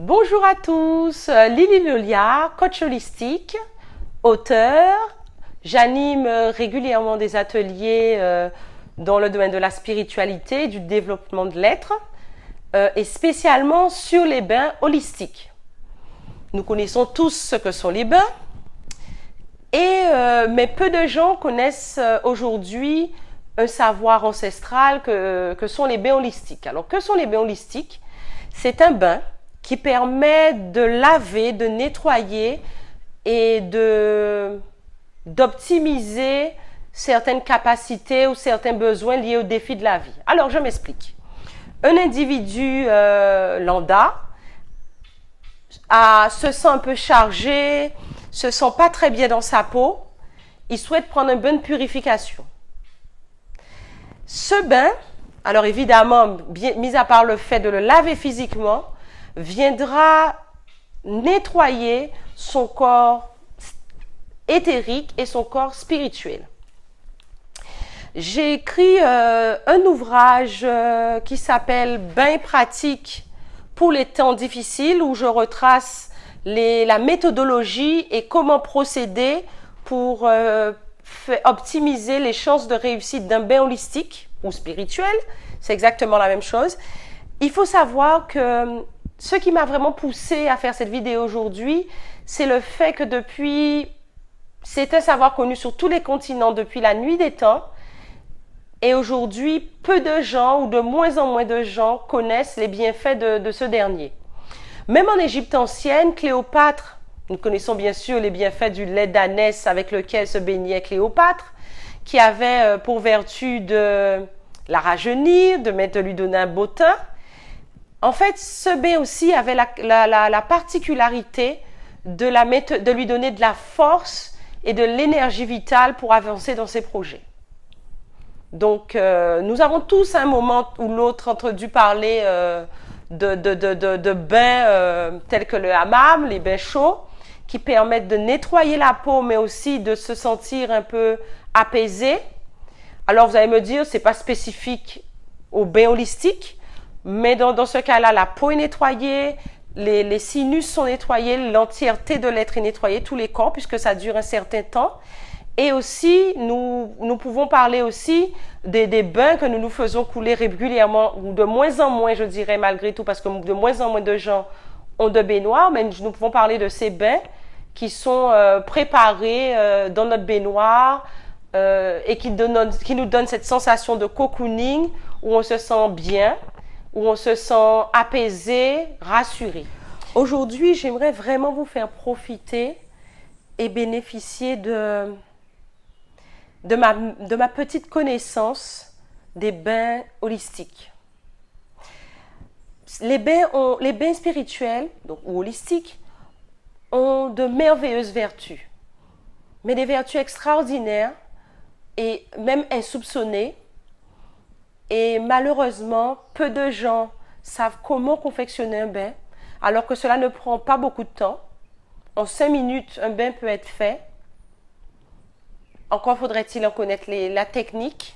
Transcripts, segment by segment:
Bonjour à tous, Lily Leliard, coach holistique, auteur. J'anime régulièrement des ateliers dans le domaine de la spiritualité, du développement de l'être et spécialement sur les bains holistiques. Nous connaissons tous ce que sont les bains, mais peu de gens connaissent aujourd'hui un savoir ancestral que sont les bains holistiques. Alors, que sont les bains holistiques? C'est un bain qui permet de laver, de nettoyer et d'optimiser certaines capacités ou certains besoins liés aux défis de la vie. Alors, je m'explique. Un individu lambda se sent un peu chargé, se sent pas très bien dans sa peau, il souhaite prendre un bain de purification. Ce bain, alors évidemment, mis à part le fait de le laver physiquement, viendra nettoyer son corps éthérique et son corps spirituel. J'ai écrit un ouvrage qui s'appelle « Bains pratiques pour les temps difficiles » où je retrace la méthodologie et comment procéder pour optimiser les chances de réussite d'un bain holistique ou spirituel. C'est exactement la même chose. Il faut savoir que ce qui m'a vraiment poussé à faire cette vidéo aujourd'hui, c'est le fait que c'est un savoir connu sur tous les continents depuis la nuit des temps. Et aujourd'hui, peu de gens ou de moins en moins de gens connaissent les bienfaits de ce dernier. Même en Égypte ancienne, Cléopâtre, nous connaissons bien sûr les bienfaits du lait d'ânesse avec lequel se baignait Cléopâtre, qui avait pour vertu de la rajeunir, de lui donner un beau teint. En fait, ce bain aussi avait la particularité de lui donner de la force et de l'énergie vitale pour avancer dans ses projets. Donc, nous avons tous à un moment ou l'autre entendu parler de bains tels que le hammam, les bains chauds, qui permettent de nettoyer la peau, mais aussi de se sentir un peu apaisé. Alors, vous allez me dire, c'est pas spécifique au bain holistique, mais dans ce cas-là, la peau est nettoyée, les sinus sont nettoyés, l'entièreté de l'être est nettoyée, tous les corps, puisque ça dure un certain temps. Et aussi, nous pouvons parler aussi des bains que nous faisons couler régulièrement, ou de moins en moins, je dirais, malgré tout, parce que de moins en moins de gens ont de baignoires, mais nous pouvons parler de ces bains qui sont préparés dans notre baignoire et qui nous donnent cette sensation de cocooning, où on se sent bien, où on se sent apaisé, rassuré. Aujourd'hui, j'aimerais vraiment vous faire profiter et bénéficier de ma petite connaissance des bains holistiques. Les bains spirituels ou holistiques ont de merveilleuses vertus, mais des vertus extraordinaires et même insoupçonnées. Et malheureusement, peu de gens savent comment confectionner un bain, alors que cela ne prend pas beaucoup de temps. En 5 minutes, un bain peut être fait. Encore faudrait-il en connaître la technique,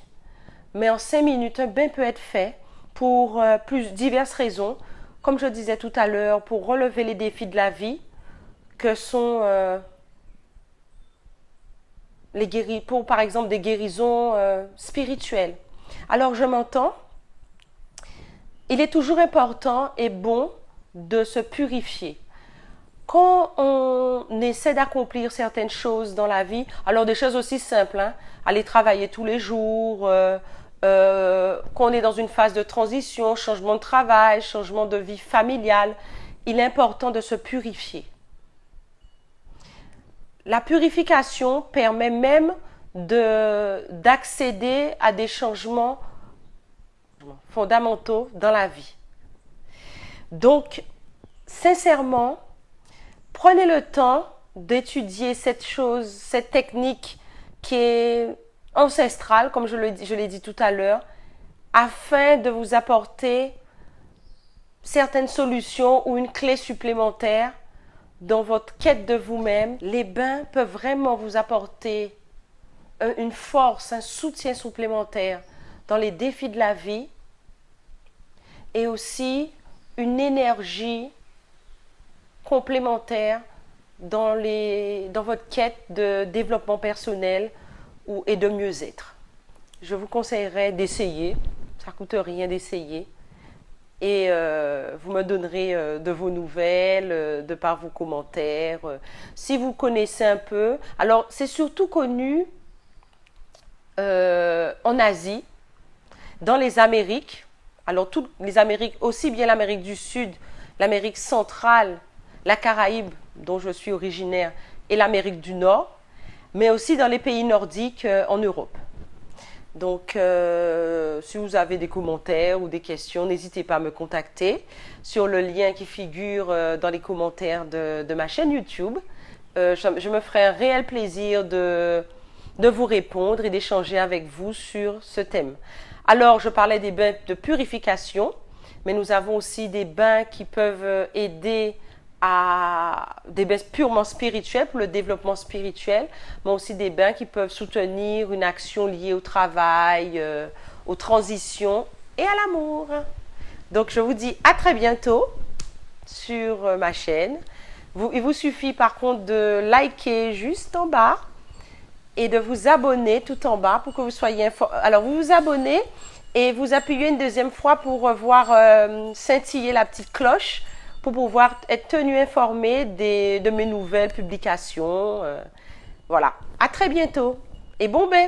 mais en 5 minutes, un bain peut être fait pour diverses raisons. Comme je disais tout à l'heure, pour relever les défis de la vie, que sont pour par exemple des guérisons spirituelles. Alors je m'entends, il est toujours important et bon de se purifier. Quand on essaie d'accomplir certaines choses dans la vie, alors des choses aussi simples, hein, aller travailler tous les jours, quand on est dans une phase de transition, changement de travail, changement de vie familiale, il est important de se purifier. La purification permet même d'accéder à des changements fondamentaux dans la vie. Donc, sincèrement, prenez le temps d'étudier cette technique qui est ancestrale, comme je l'ai dit tout à l'heure, afin de vous apporter certaines solutions ou une clé supplémentaire dans votre quête de vous-même. Les bains peuvent vraiment vous apporter une force, un soutien supplémentaire dans les défis de la vie et aussi une énergie complémentaire dans votre quête de développement personnel et de mieux-être. Je vous conseillerais d'essayer, ça ne coûte rien d'essayer. Et vous me donnerez de vos nouvelles, de par vos commentaires. Si vous connaissez un peu. Alors, c'est surtout connu en Asie, dans les Amériques. Alors, toutes les Amériques, aussi bien l'Amérique du Sud, l'Amérique centrale, la Caraïbe, dont je suis originaire, et l'Amérique du Nord, mais aussi dans les pays nordiques en Europe. Donc, si vous avez des commentaires ou des questions, n'hésitez pas à me contacter sur le lien qui figure dans les commentaires de ma chaîne YouTube. Je me ferai un réel plaisir de vous répondre et d'échanger avec vous sur ce thème. Alors, je parlais des bains de purification, mais nous avons aussi des bains qui peuvent aider à des bains purement spirituels pour le développement spirituel, mais aussi des bains qui peuvent soutenir une action liée au travail, aux transitions et à l'amour. Donc je vous dis à très bientôt sur ma chaîne. Il vous suffit par contre de liker juste en bas et de vous abonner tout en bas pour que vous soyez informés. Alors vous vous abonnez et vous appuyez une deuxième fois pour voir scintiller la petite cloche, pour pouvoir être tenu informé de mes nouvelles publications. Voilà, à très bientôt et bon bain!